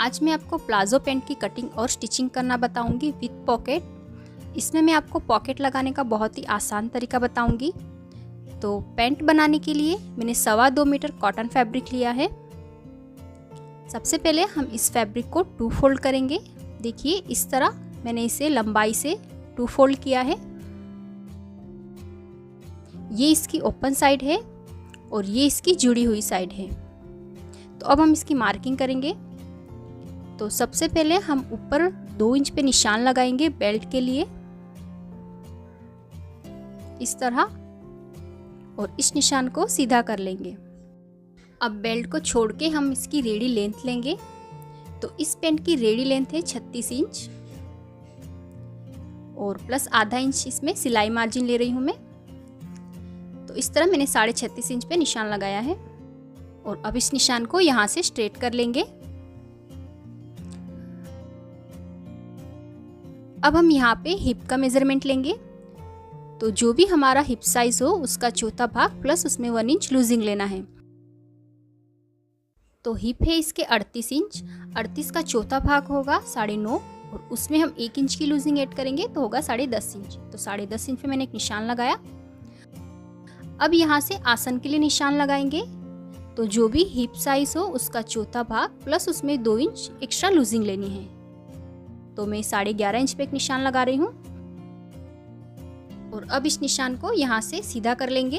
आज मैं आपको प्लाजो पैंट की कटिंग और स्टिचिंग करना बताऊंगी विद पॉकेट। इसमें मैं आपको पॉकेट लगाने का बहुत ही आसान तरीका बताऊंगी। तो पैंट बनाने के लिए मैंने 2.25 मीटर कॉटन फैब्रिक लिया है। सबसे पहले हम इस फैब्रिक को 2 फोल्ड करेंगे। देखिए इस तरह मैंने इसे लंबाई से 2 फोल्ड किया है। ये इसकी ओपन साइड है और ये इसकी जुड़ी हुई साइड है। तो अब हम इसकी मार्किंग करेंगे। तो सबसे पहले हम ऊपर 2 इंच पे निशान लगाएंगे बेल्ट के लिए, इस तरह, और इस निशान को सीधा कर लेंगे। अब बेल्ट को छोड़ के हम इसकी रेडी लेंथ लेंगे। तो इस पैंट की रेडी लेंथ है 36 इंच और प्लस आधा इंच इसमें सिलाई मार्जिन ले रही हूँ मैं। तो इस तरह मैंने 36.5 इंच पे निशान लगाया है और अब इस निशान को यहाँ से स्ट्रेट कर लेंगे। अब हम यहाँ पे हिप का मेजरमेंट लेंगे। तो जो भी हमारा हिप साइज हो उसका चौथा भाग प्लस उसमें 1 इंच लूजिंग लेना है। तो हिप है इसके 38 इंच, 38 का चौथा भाग होगा 9.5 और उसमें हम 1 इंच की लूजिंग ऐड करेंगे तो होगा 10.5 इंच। तो 10.5 इंच पे मैंने एक निशान लगाया। अब यहाँ से आसन के लिए निशान लगाएंगे। तो जो भी हिप साइज हो उसका चौथा भाग प्लस उसमें 2 इंच एक्स्ट्रा लूजिंग लेनी है। तो मैं 11.5 इंच पे एक निशान लगा रही हूँ और अब इस निशान को यहाँ से सीधा कर लेंगे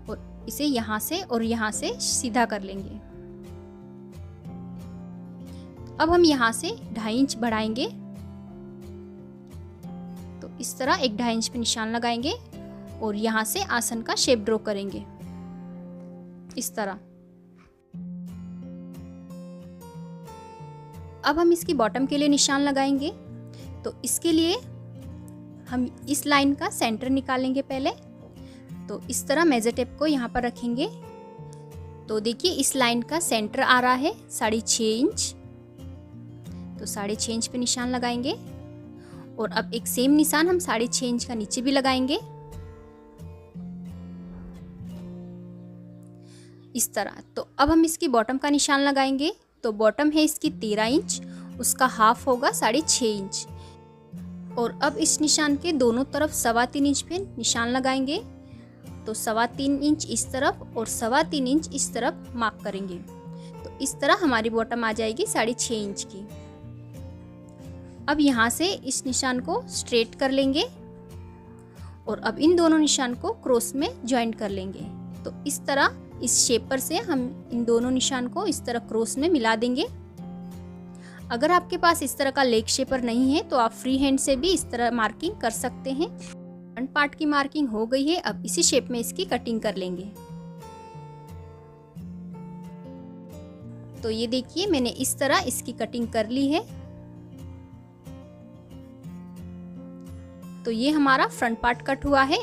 और इसे यहाँ से और यहाँ से सीधा कर लेंगे। अब हम यहाँ से 2.5 इंच बढ़ाएंगे। तो इस तरह एक 2.5 इंच पे निशान लगाएंगे और यहाँ से आसन का शेप ड्रॉ करेंगे इस तरह। अब हम इसकी बॉटम के लिए निशान लगाएंगे। तो इसके लिए हम इस लाइन का सेंटर निकालेंगे पहले। तो इस तरह मेजर टेप को यहाँ पर रखेंगे। तो देखिए इस लाइन का सेंटर आ रहा है 6.5 इंच। तो 6.5 इंच पे निशान लगाएंगे और अब एक सेम निशान हम 6.5 इंच का नीचे भी लगाएंगे इस तरह। तो अब हम इसकी बॉटम का निशान लगाएंगे। तो बॉटम है इसकी 13 इंच, उसका हाफ होगा 6.5 इंच। और अब इस निशान के दोनों तरफ 3.25 इंच पे निशान लगाएंगे। तो 3.25 इंच इस तरफ और 3.25 इंच इस तरफ मार्क करेंगे। तो इस तरह हमारी बॉटम आ जाएगी 6.5 इंच की। अब यहाँ से इस निशान को स्ट्रेट कर लेंगे और अब इन दोनों निशान को क्रॉस में ज्वाइंट कर लेंगे। तो इस तरह इस शेपर से हम इन दोनों निशान को इस तरह क्रॉस में मिला देंगे। अगर आपके पास इस तरह का लेग शेपर नहीं है तो आप फ्री हैंड से भी इस तरह मार्किंग कर सकते हैं। फ्रंट पार्ट की मार्किंग हो गई है। अब इसी शेप में इसकी कटिंग कर लेंगे। तो ये देखिए मैंने इस तरह इसकी कटिंग कर ली है। तो ये हमारा फ्रंट पार्ट कट हुआ है।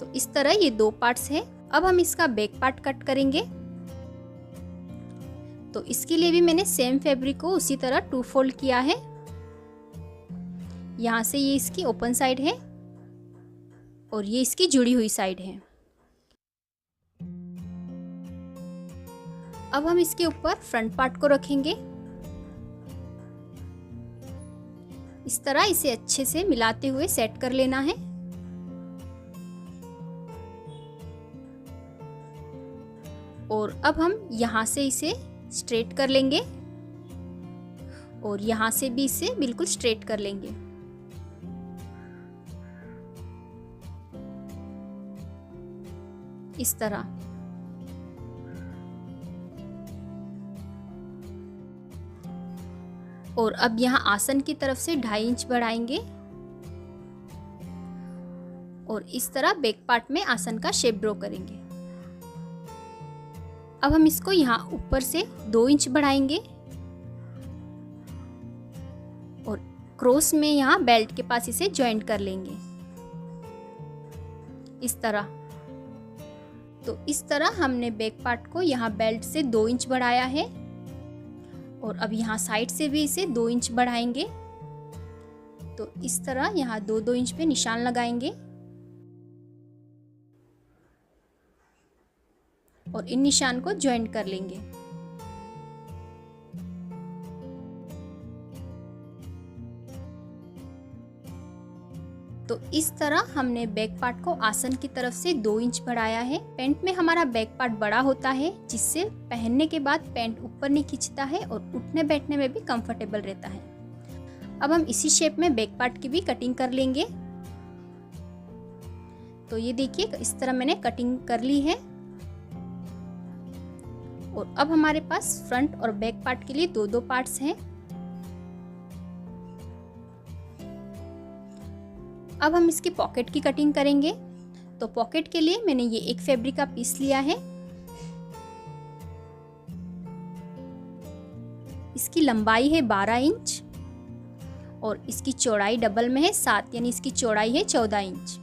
तो इस तरह ये 2 पार्ट्स है। अब हम इसका बैक पार्ट कट करेंगे। तो इसके लिए भी मैंने सेम फैब्रिक को उसी तरह 2 फोल्ड किया है। यहाँ से ये इसकी ओपन साइड है और ये इसकी जुड़ी हुई साइड है। अब हम इसके ऊपर फ्रंट पार्ट को रखेंगे इस तरह। इसे अच्छे से मिलाते हुए सेट कर लेना है। और अब हम यहाँ से इसे स्ट्रेट कर लेंगे और यहाँ से भी इसे बिल्कुल स्ट्रेट कर लेंगे। इस तरह। और अब यहाँ आसन की तरफ से 2.5 इंच बढ़ाएंगे और इस तरह बैक पार्ट में आसन का शेप ड्रॉ करेंगे। अब हम इसको यहाँ ऊपर से 2 इंच बढ़ाएंगे और क्रॉस में यहाँ बेल्ट के पास इसे ज्वाइंट कर लेंगे इस तरह। तो इस तरह हमने बैक पार्ट को यहाँ बेल्ट से 2 इंच बढ़ाया है और अब यहाँ साइड से भी इसे 2 इंच बढ़ाएंगे। तो इस तरह यहाँ 2-2 इंच पे निशान लगाएंगे और इन निशान को ज्वाइंट कर लेंगे। तो इस तरह हमने बैक पार्ट को आसन की तरफ से 2 इंच बढ़ाया है। पैंट में हमारा बैक पार्ट बड़ा होता है, जिससे पहनने के बाद पैंट ऊपर नहीं खिंचता है और उठने बैठने में भी कंफर्टेबल रहता है। अब हम इसी शेप में बैक पार्ट की भी कटिंग कर लेंगे। तो ये देखिए इस तरह मैंने कटिंग कर ली है। और अब हमारे पास फ्रंट और बैक पार्ट के लिए दो पार्ट्स हैं। अब हम इसकी पॉकेट की कटिंग करेंगे। तो पॉकेट के लिए मैंने ये एक फैब्रिक का पीस लिया है। इसकी लंबाई है 12 इंच और इसकी चौड़ाई डबल में है 7, यानी इसकी चौड़ाई है 14 इंच।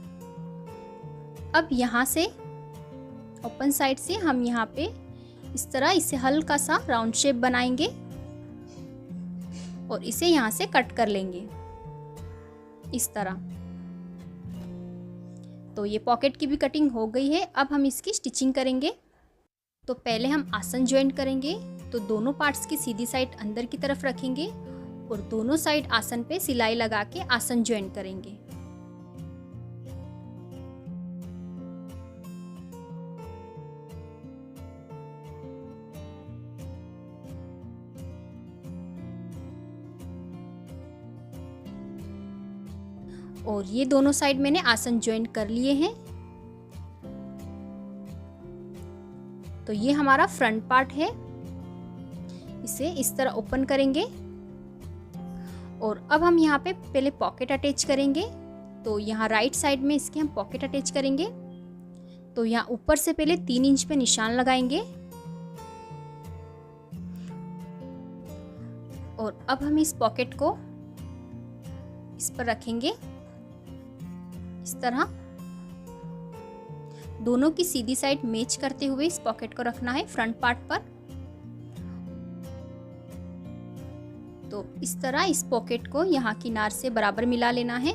अब यहाँ से ओपन साइड से हम यहाँ पे इस तरह इसे हल्का सा राउंड शेप बनाएंगे और इसे यहाँ से कट कर लेंगे इस तरह। तो ये पॉकेट की भी कटिंग हो गई है। अब हम इसकी स्टिचिंग करेंगे। तो पहले हम आसन ज्वाइन करेंगे। तो दोनों पार्ट्स की सीधी साइड अंदर की तरफ रखेंगे और दोनों साइड आसन पे सिलाई लगा के आसन ज्वाइन करेंगे। और ये दोनों साइड मैंने आसन ज्वाइन कर लिए हैं। तो ये हमारा फ्रंट पार्ट है। इसे इस तरह ओपन करेंगे और अब हम यहाँ पे पहले पॉकेट अटैच करेंगे। तो यहाँ राइट साइड में इसके हम पॉकेट अटैच करेंगे। तो यहाँ ऊपर से पहले 3 इंच पे निशान लगाएंगे और अब हम इस पॉकेट को इस पर रखेंगे इस तरह। दोनों की सीधी साइड मैच करते हुए इस पॉकेट को रखना है फ्रंट पार्ट पर। तो इस तरह इस पॉकेट को यहाँ किनार से बराबर मिला लेना है।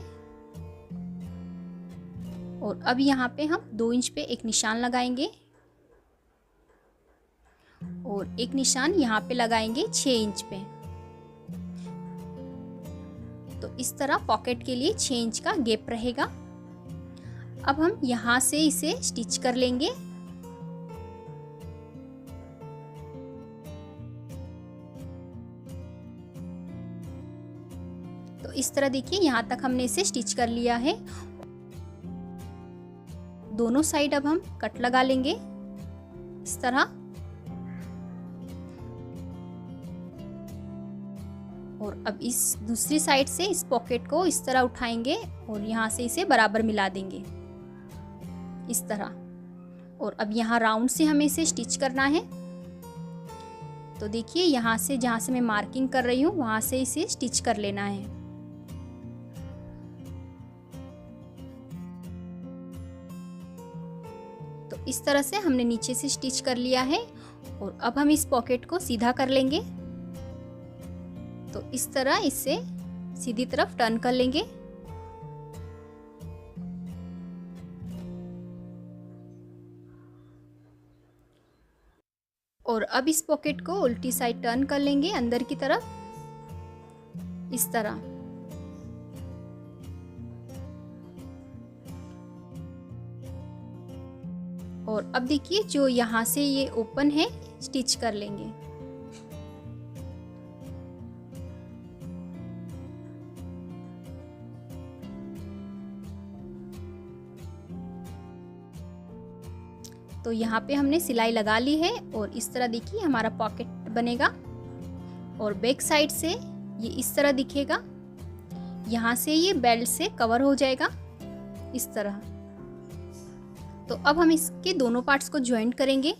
और अब यहाँ पे हम 2 इंच पे एक निशान लगाएंगे और एक निशान यहाँ पे लगाएंगे 6 इंच पे। तो इस तरह पॉकेट के लिए 6 इंच का गैप रहेगा। अब हम यहाँ से इसे स्टिच कर लेंगे। तो इस तरह देखिए यहाँ तक हमने इसे स्टिच कर लिया है। दोनों साइड अब हम कट लगा लेंगे इस तरह। और अब इस दूसरी साइड से इस पॉकेट को इस तरह उठाएंगे और यहाँ से इसे बराबर मिला देंगे इस तरह। और अब यहाँ राउंड से हमें इसे स्टिच करना है। तो देखिए यहाँ से जहाँ से मैं मार्किंग कर रही हूँ वहाँ से इसे स्टिच कर लेना है। तो इस तरह से हमने नीचे से स्टिच कर लिया है और अब हम इस पॉकेट को सीधा कर लेंगे। तो इस तरह इसे सीधी तरफ टर्न कर लेंगे। और अब इस पॉकेट को उल्टी साइड टर्न कर लेंगे अंदर की तरफ इस तरह। और अब देखिए जो यहाँ से ये ओपन है स्टिच कर लेंगे। तो यहाँ पे हमने सिलाई लगा ली है और इस तरह देखिए हमारा पॉकेट बनेगा। और बैक साइड से ये इस तरह दिखेगा। यहाँ से ये बेल्ट से कवर हो जाएगा इस तरह। तो अब हम इसके दोनों पार्ट्स को ज्वाइन करेंगे।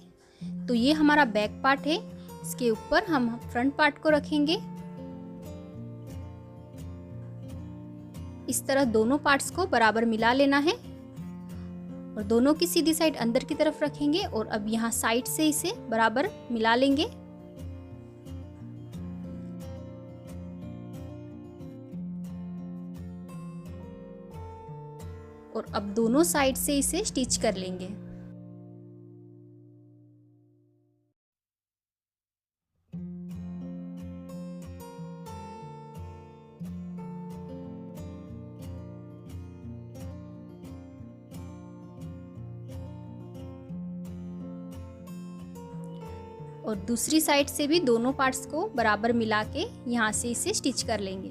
तो ये हमारा बैक पार्ट है, इसके ऊपर हम फ्रंट पार्ट को रखेंगे इस तरह। दोनों पार्ट्स को बराबर मिला लेना है और दोनों की सीधी साइड अंदर की तरफ रखेंगे। और अब यहाँ साइड से इसे बराबर मिला लेंगे। और अब दोनों साइड से इसे स्टिच कर लेंगे। और दूसरी साइड से भी दोनों पार्ट्स को बराबर मिला के यहाँ से इसे स्टिच कर लेंगे।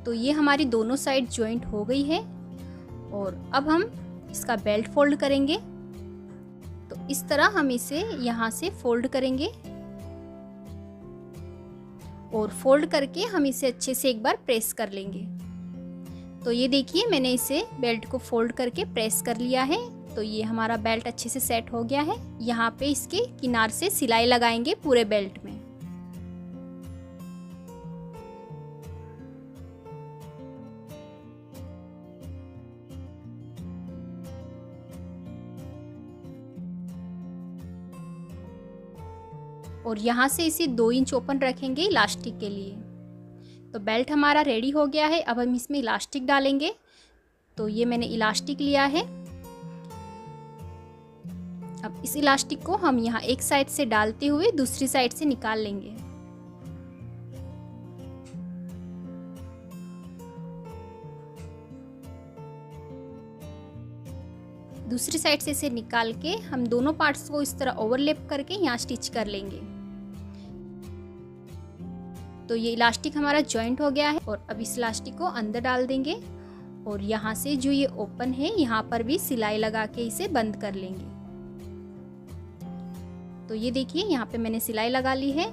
तो ये हमारी दोनों साइड जॉइंट हो गई है और अब हम इसका बेल्ट फोल्ड करेंगे। तो इस तरह हम इसे यहाँ से फोल्ड करेंगे और फोल्ड करके हम इसे अच्छे से एक बार प्रेस कर लेंगे। तो ये देखिए मैंने इसे बेल्ट को फोल्ड करके प्रेस कर लिया है। तो ये हमारा बेल्ट अच्छे से सेट हो गया है। यहाँ पे इसके किनार से सिलाई लगाएंगे पूरे बेल्ट में। और यहाँ से इसे 2 इंच ओपन रखेंगे इलास्टिक के लिए। तो बेल्ट हमारा रेडी हो गया है। अब हम इसमें इलास्टिक डालेंगे। तो ये मैंने इलास्टिक लिया है। अब इस इलास्टिक को हम यहाँ एक साइड से डालते हुए दूसरी साइड से निकाल लेंगे। दूसरी साइड से इसे निकाल के हम दोनों पार्ट्स को इस तरह ओवरलैप करके यहाँ स्टिच कर लेंगे। तो ये इलास्टिक हमारा जॉइंट हो गया है और अब इस इलास्टिक को अंदर डाल देंगे और यहाँ से जो ये ओपन है यहाँ पर भी सिलाई लगा के इसे बंद कर लेंगे। तो ये देखिए यहाँ पे मैंने सिलाई लगा ली है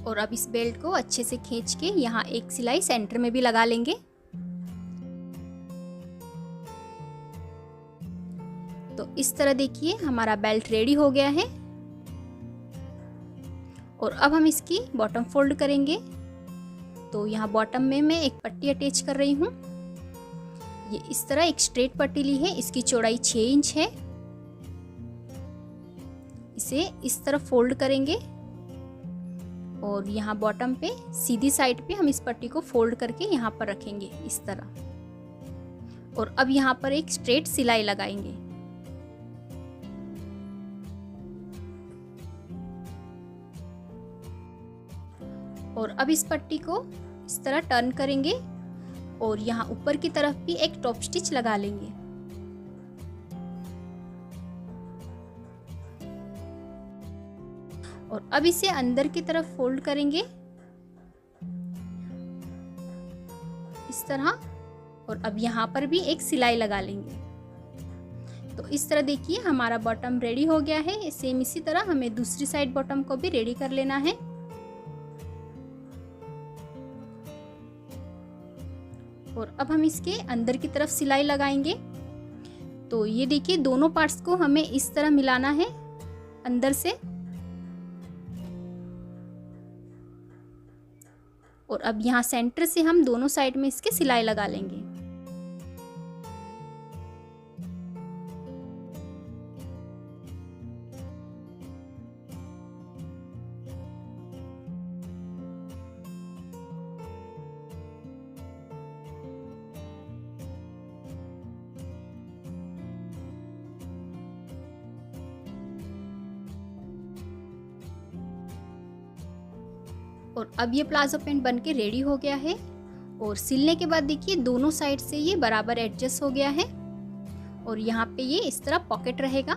और अब इस बेल्ट को अच्छे से खींच के यहाँ एक सिलाई सेंटर में भी लगा लेंगे। तो इस तरह देखिए हमारा बेल्ट रेडी हो गया है। और अब हम इसकी बॉटम फोल्ड करेंगे। तो यहाँ बॉटम में मैं एक पट्टी अटैच कर रही हूँ। ये इस तरह एक स्ट्रेट पट्टी ली है। इसकी चौड़ाई 6 इंच है। इसे इस तरह फोल्ड करेंगे और यहाँ बॉटम पे सीधी साइड पे हम इस पट्टी को फोल्ड करके यहाँ पर रखेंगे इस तरह। और अब यहाँ पर एक स्ट्रेट सिलाई लगाएंगे। और अब इस पट्टी को इस तरह टर्न करेंगे और यहाँ ऊपर की तरफ भी एक टॉप स्टिच लगा लेंगे। और अब इसे अंदर की तरफ फोल्ड करेंगे इस तरह। और अब यहाँ पर भी एक सिलाई लगा लेंगे। तो इस तरह देखिए हमारा बॉटम रेडी हो गया है। सेम इसी तरह हमें दूसरी साइड बॉटम को भी रेडी कर लेना है। और अब हम इसके अंदर की तरफ सिलाई लगाएंगे। तो ये देखिए दोनों पार्ट्स को हमें इस तरह मिलाना है अंदर से। और अब यहाँ सेंटर से हम दोनों साइड में इसके सिलाई लगा लेंगे। और अब ये प्लाजो पैंट बन के रेडी हो गया है। और सिलने के बाद देखिए दोनों साइड से ये बराबर एडजस्ट हो गया है। और यहाँ पे ये इस तरह पॉकेट रहेगा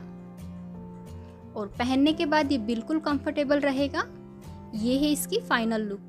और पहनने के बाद ये बिल्कुल कंफर्टेबल रहेगा। ये है इसकी फाइनल लुक।